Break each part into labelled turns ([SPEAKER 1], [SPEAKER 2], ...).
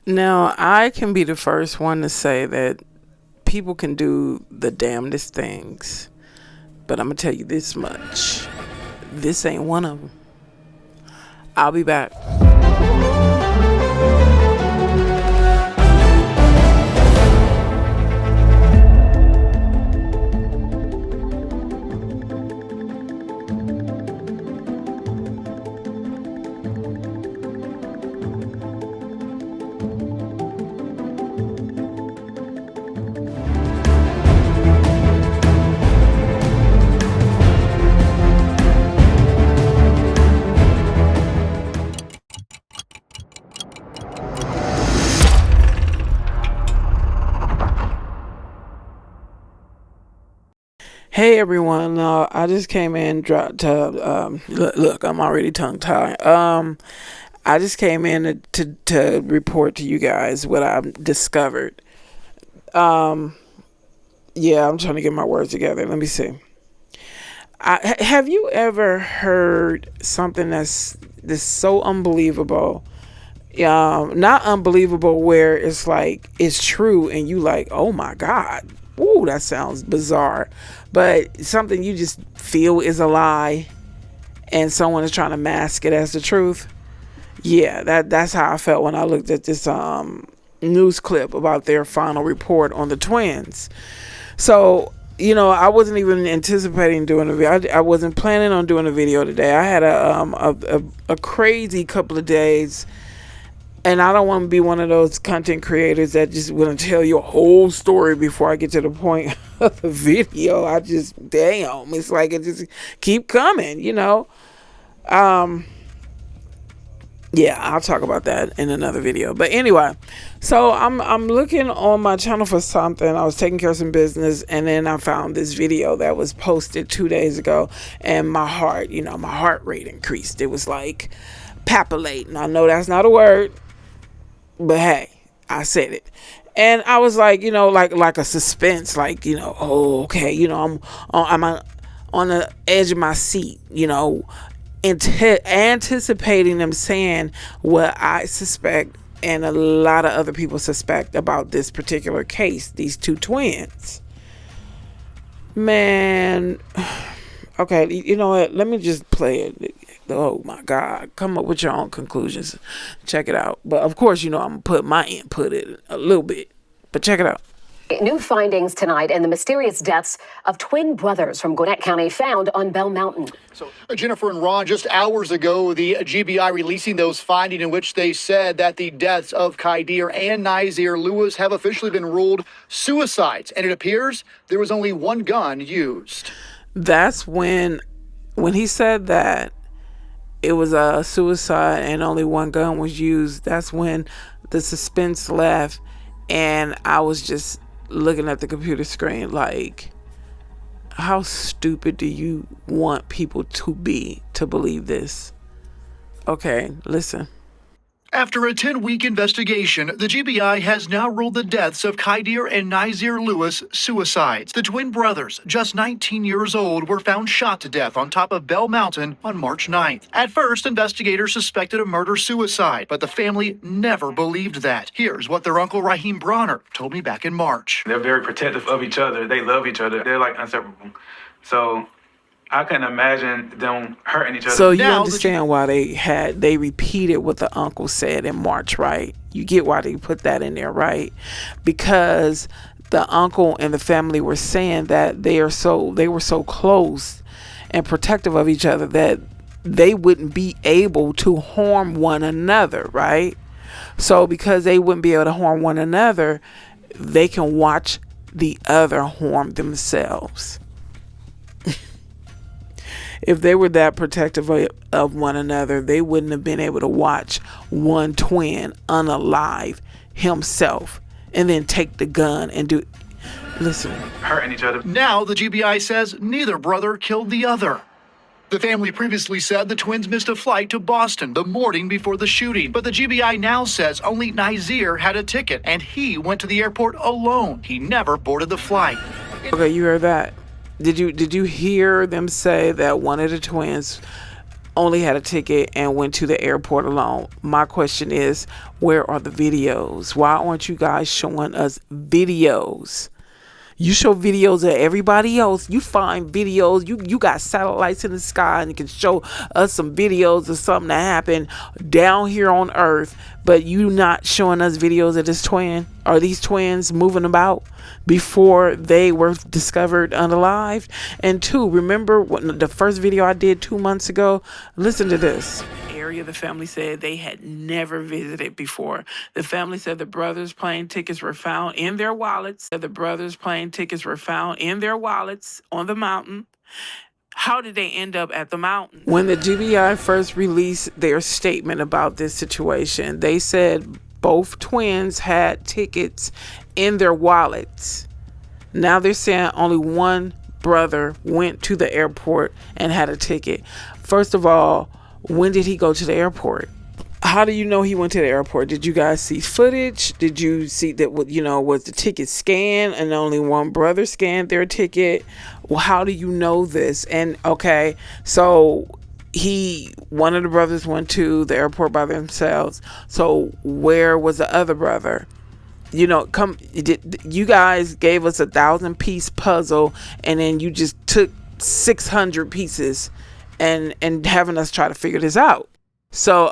[SPEAKER 1] Now, I can be the first one to say that people can do the damnedest things, but I'm going to tell you this much. This ain't one of them. I'll be back. Hey everyone, I just came in look, I'm already tongue tied. I just came in to report to you guys what I've discovered. Yeah, I'm trying to get my words together. Let me see. Have you ever heard something that's so unbelievable? Not unbelievable where it's like it's true and you like, oh my God. Ooh, that sounds bizarre. But something you just feel is a lie and someone is trying to mask it as the truth. Yeah, that's how I felt when I looked at this news clip about their final report on the twins. So, I wasn't even anticipating doing a video. I wasn't planning on doing a video today. I had a crazy couple of days. And I don't want to be one of those content creators that just want to tell you a whole story before I get to the point of the video. It's like it just keep coming, Yeah, I'll talk about that in another video. But anyway, so I'm looking on my channel for something. I was taking care of some business, and then I found this video that was posted 2 days ago, and my heart rate increased. It was like papillating. I know that's not a word. But hey, I said it. And I was like, like a suspense, like, oh, okay, I'm on the edge of my seat, anticipating them saying what I suspect and a lot of other people suspect about this particular case, these two twins. Man, okay, you know what? Let me just play it. Oh my God, come up with your own conclusions. Check it out. But of course, I'm going to put my input in a little bit. But check it out.
[SPEAKER 2] New findings tonight in the mysterious deaths of twin brothers from Gwinnett County found on Bell Mountain.
[SPEAKER 3] So, Jennifer and Ron, just hours ago, the GBI releasing those findings in which they said that the deaths of Qaadir and Naazir Lewis have officially been ruled suicides. And it appears there was only one gun used.
[SPEAKER 1] That's when he said that it was a suicide and only one gun was used. That's when the suspense left, and I was just looking at the computer screen like, how stupid do you want people to be to believe this? Okay, listen.
[SPEAKER 3] After a 10-week investigation, the GBI has now ruled the deaths of Qaadir and Naazir Lewis suicides. The twin brothers, just 19 years old, were found shot to death on top of Bell Mountain on March 9th. At first, investigators suspected a murder-suicide, but the family never believed that. Here's what their uncle Rahim told me back in March.
[SPEAKER 4] They're very protective of each other. They love each other. They're like inseparable. So I couldn't imagine them hurting each other.
[SPEAKER 1] So you understand why they repeated what the uncle said in March, right? You get why they put that in there, right? Because the uncle and the family were saying that they were so close and protective of each other that they wouldn't be able to harm one another, right? So because they wouldn't be able to harm one another, they can watch the other harm themselves. If they were that protective of one another, they wouldn't have been able to watch one twin unalive himself and then take the gun and do. Listen.
[SPEAKER 4] Hurting each other.
[SPEAKER 3] Now the GBI says neither brother killed the other. The family previously said the twins missed a flight to Boston the morning before the shooting, but the GBI now says only Naazir had a ticket and he went to the airport alone. He never boarded the flight.
[SPEAKER 1] Okay, you heard that. Did you hear them say that one of the twins only had a ticket and went to the airport alone. My question is, where are the videos? Why aren't you guys showing us videos? You show videos of everybody else. You find videos. You got satellites in the sky and you can show us some videos of something that happened down here on Earth, but you not showing us videos of this twin. Are these twins moving about before they were discovered unalived? And two, remember what the first video I did 2 months ago? Listen to this. Area the family said they had never visited before. The family said the brothers' plane tickets were found in their wallets. The brothers' plane tickets were found in their wallets on the mountain. How did they end up at the mountain? When the GBI first released their statement about this situation, they said both twins had tickets in their wallets. Now they're saying only one brother went to the airport and had a ticket. First of all, when did he go to the airport? How do you know he went to the airport? Did you guys see footage? Did you see that, was the ticket scanned and only one brother scanned their ticket? Well, how do you know this? And okay, so one of the brothers went to the airport by themselves. So where was the other brother? You guys gave us 1,000-piece puzzle and then you just took 600 pieces and having us try to figure this out. So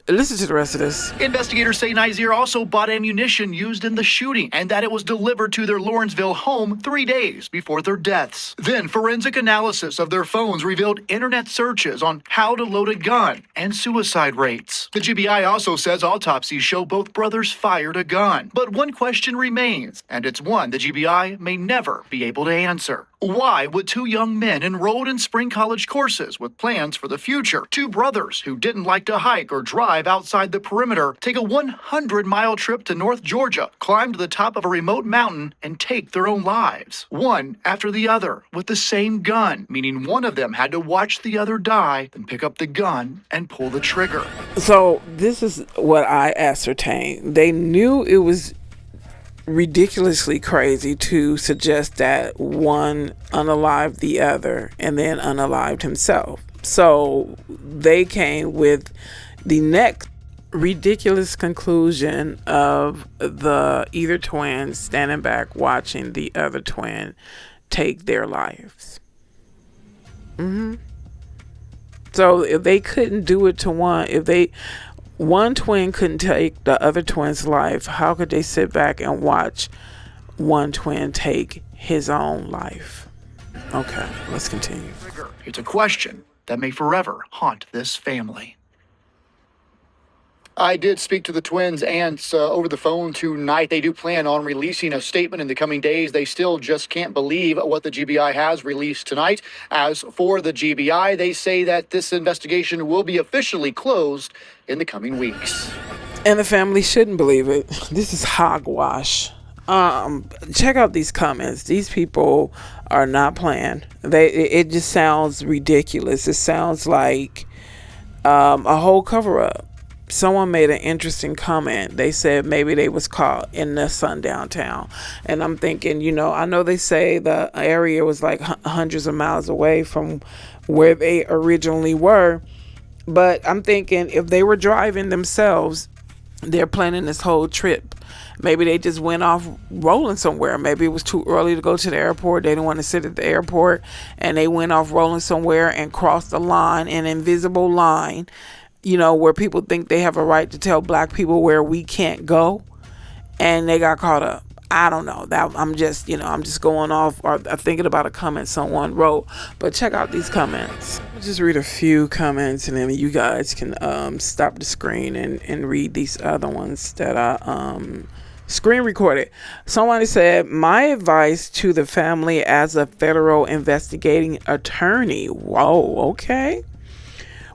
[SPEAKER 1] listen to the rest of this.
[SPEAKER 3] Investigators say Naazir also bought ammunition used in the shooting and that it was delivered to their Lawrenceville home 3 days before their deaths. Then forensic analysis of their phones revealed internet searches on how to load a gun and suicide rates. The GBI also says autopsies show both brothers fired a gun. But one question remains, and it's one the GBI may never be able to answer. Why would two young men enrolled in spring college courses with plans for the future, two brothers who didn't like to hike or drive outside the perimeter, take a 100-mile trip to North Georgia, climb to the top of a remote mountain, and take their own lives? One after the other with the same gun, meaning one of them had to watch the other die, then pick up the gun and pull the trigger.
[SPEAKER 1] So this is what I ascertained. They knew it was ridiculously crazy to suggest that one unalived the other and then unalived himself. So they came with the next ridiculous conclusion of either twin standing back watching the other twin take their lives. So if they couldn't do it to one twin couldn't take the other twin's life, how could they sit back and watch one twin take his own life? Okay, let's continue.
[SPEAKER 3] It's a question that may forever haunt this family. I did speak to the twins' aunts over the phone tonight. They do plan on releasing a statement in the coming days. They still just can't believe what the GBI has released tonight. As for the GBI, they say that this investigation will be officially closed in the coming weeks.
[SPEAKER 1] And the family shouldn't believe it. This is hogwash. Check out these comments. These people are not playing. It just sounds ridiculous. It sounds like a whole cover-up. Someone made an interesting comment. They said maybe they was caught in the sundown town. And I'm thinking, I know they say the area was like hundreds of miles away from where they originally were. But I'm thinking if they were driving themselves, they're planning this whole trip. Maybe they just went off rolling somewhere. Maybe it was too early to go to the airport. They didn't want to sit at the airport. And they went off rolling somewhere and crossed the line, an invisible line, where people think they have a right to tell black people where we can't go, and they got caught up. I don't know. I'm just going off or thinking about a comment someone wrote. But check out these comments. I'll just read a few comments, and then you guys can stop the screen and read these other ones that I screen recorded. Somebody said, my advice to the family as a federal investigating attorney. Whoa, okay.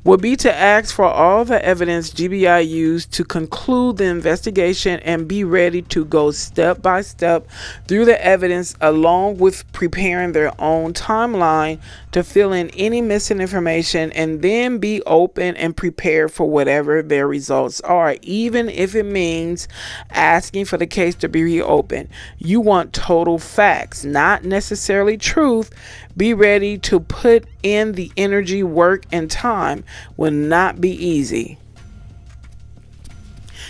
[SPEAKER 1] Would be to ask for all the evidence GBI used to conclude the investigation and be ready to go step by step through the evidence, along with preparing their own timeline to fill in any missing information, and then be open and prepared for whatever their results are, even if it means asking for the case to be reopened. You want total facts, not necessarily truth. Be ready to put in the energy, work, and time. will not be easy.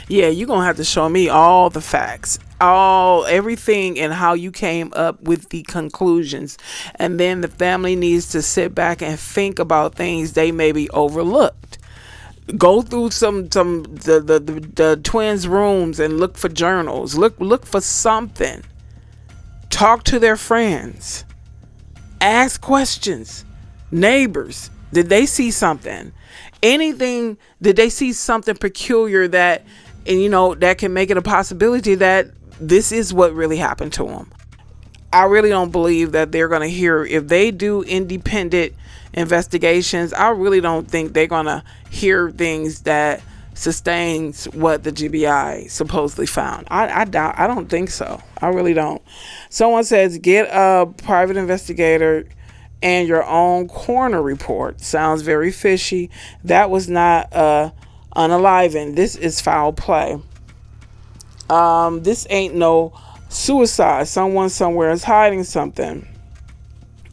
[SPEAKER 1] Yeah, you're going to have to show me all the facts, everything, and how you came up with the conclusions. And then the family needs to sit back and think about things they maybe overlooked. Go through the twins' rooms and look for journals. Look for something. Talk to their friends. Ask questions. Neighbors, did they see something? Anything? Did they see something peculiar that, that can make it a possibility that this is what really happened to them? I really don't believe that they're going to hear, if they do independent investigations, I really don't think they're going to hear things that sustains what the GBI supposedly found. I don't think so. I really don't. Someone says, get a private investigator and your own coroner report. Sounds very fishy. That was not unaliving. This is foul play. This ain't no suicide. Someone somewhere is hiding something.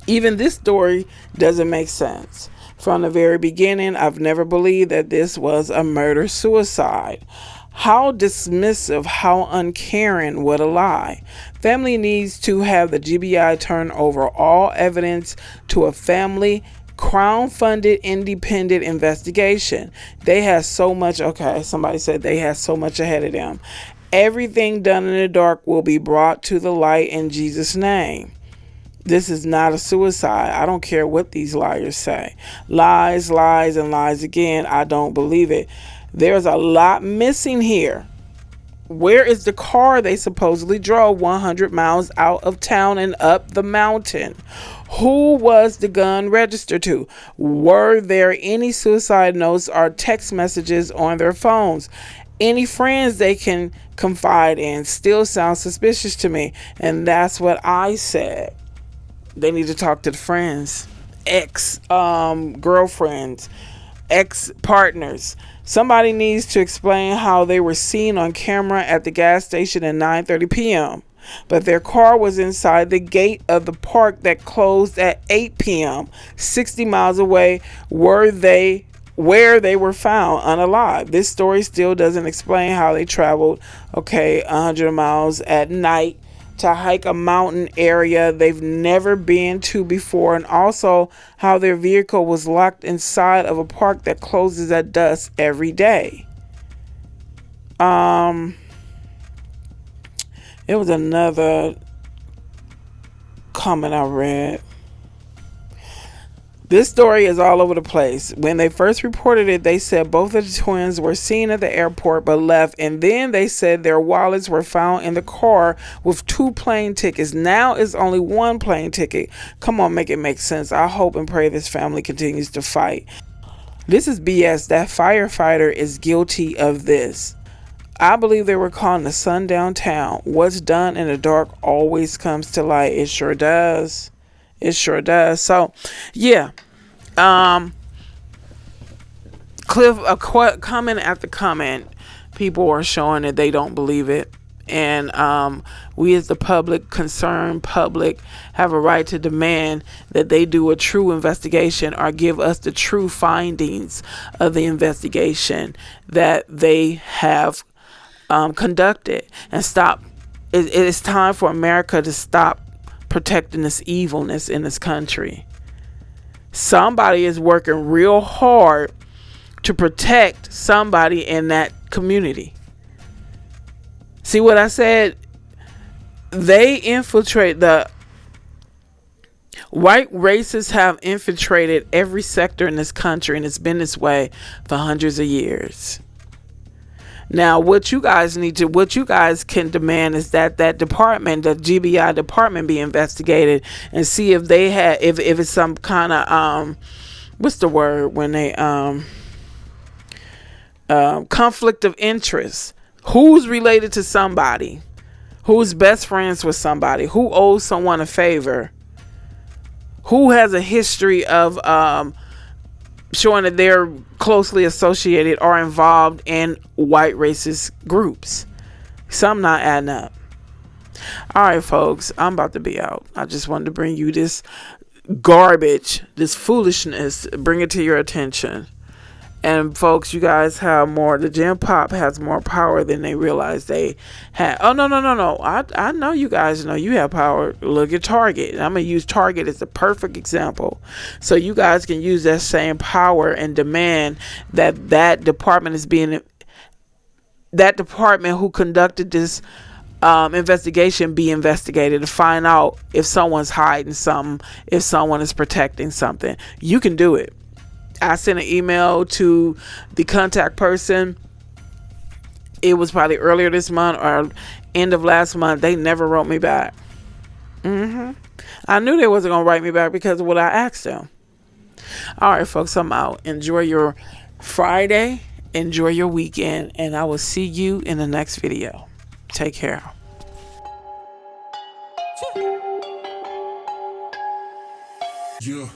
[SPEAKER 1] Even this story doesn't make sense. From the very beginning, I've never believed that this was a murder-suicide. How dismissive, how uncaring, what a lie. Family needs to have the GBI turn over all evidence to a family Crown-funded independent investigation. They have so much, somebody said they have so much ahead of them. Everything done in the dark will be brought to the light in Jesus' name. This is not a suicide. I don't care what these liars say. Lies, lies, and lies again. I don't believe it. There's a lot missing here. Where is the car they supposedly drove 100 miles out of town and up the mountain? Who was the gun registered to? Were there any suicide notes or text messages on their phones? Any friends they can confide in? Still sounds suspicious to me. And that's what I said. They need to talk to the friends, girlfriends, ex-partners. Somebody needs to explain how they were seen on camera at the gas station at 9:30 p.m. But their car was inside the gate of the park that closed at 8 p.m. 60 miles away where they were found unalive. This story still doesn't explain how they traveled 100 miles at night to hike a mountain area they've never been to before, and also how their vehicle was locked inside of a park that closes at dusk every day. It was another comment I read. This story is all over the place. When they first reported it, they said both of the twins were seen at the airport but left. And then they said their wallets were found in the car with 2 plane tickets. Now it's only 1 plane ticket. Come on, make it make sense. I hope and pray this family continues to fight. This is BS. That firefighter is guilty of this. I believe they were calling the sundown town. What's done in the dark always comes to light. It sure does. It sure does. So, yeah. Cliff, comment after comment, people are showing that they don't believe it. And we as the concerned public, have a right to demand that they do a true investigation or give us the true findings of the investigation that they have conducted. And stop. It's time for America to stop protecting this evilness in this country. Somebody is working real hard to protect somebody in that community. See what I said? They infiltrate. The white racists have infiltrated every sector in this country, and it's been this way for hundreds of years. Now, what you guys can demand is that department, the GBI department, be investigated and see if they had, if it's some kind of, what's the word when they, conflict of interest. Who's related to somebody? Who's best friends with somebody? Who owes someone a favor? Who has a history of, showing that they're closely associated or involved in white racist groups? Some not adding up. All right, folks, I'm about to be out. I just wanted to bring you this garbage, this foolishness, bring it to your attention. And folks, you guys have more. The Gen Pop has more power than they realize they have. Oh, no. I know you guys know you have power. Look at Target. I'm going to use Target as the perfect example. So you guys can use that same power and demand that department is being, that department who conducted this investigation be investigated to find out if someone's hiding something, if someone is protecting something. You can do it. I sent an email to the contact person. It was probably earlier this month or end of last month. They never wrote me back. I knew they wasn't going to write me back because of what I asked them. All right, folks, I'm out. Enjoy your Friday. Enjoy your weekend. And I will see you in the next video. Take care.
[SPEAKER 5] Yeah.